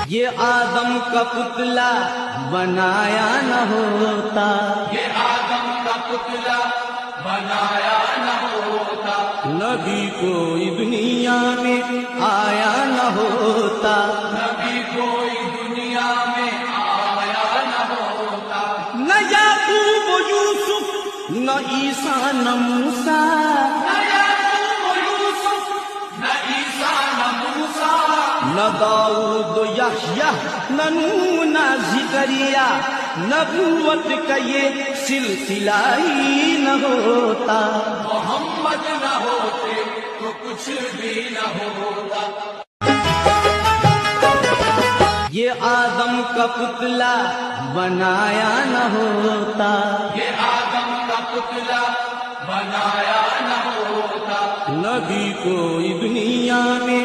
یہ آدم کا پتلا بنایا نہ ہوتا، یہ آدم کا پتلا بنایا نہ ہوتا، نبی کوئی دنیا میں آیا نہ ہوتا، نبی کوئی دنیا میں آیا نہ ہوتا، نہ یعقوب و یوسف نہ عیسیٰ نہ موسیٰ، نہ یعقوب و یوسف نہ عیسیٰ نہ موسیٰ، نہ داؤد و یحییٰ نہ نوح نہ زکریا، نبوت کا یہ سلسلہ ہی نہ ہوتا، محمد نہ ہوتے تو کچھ بھی نہ ہوتا، یہ آدم کا پتلا بنایا نہ ہوتا، یہ آدم کا پتلا بنایا نہ ہوتا، نبی کوئی دنیا میں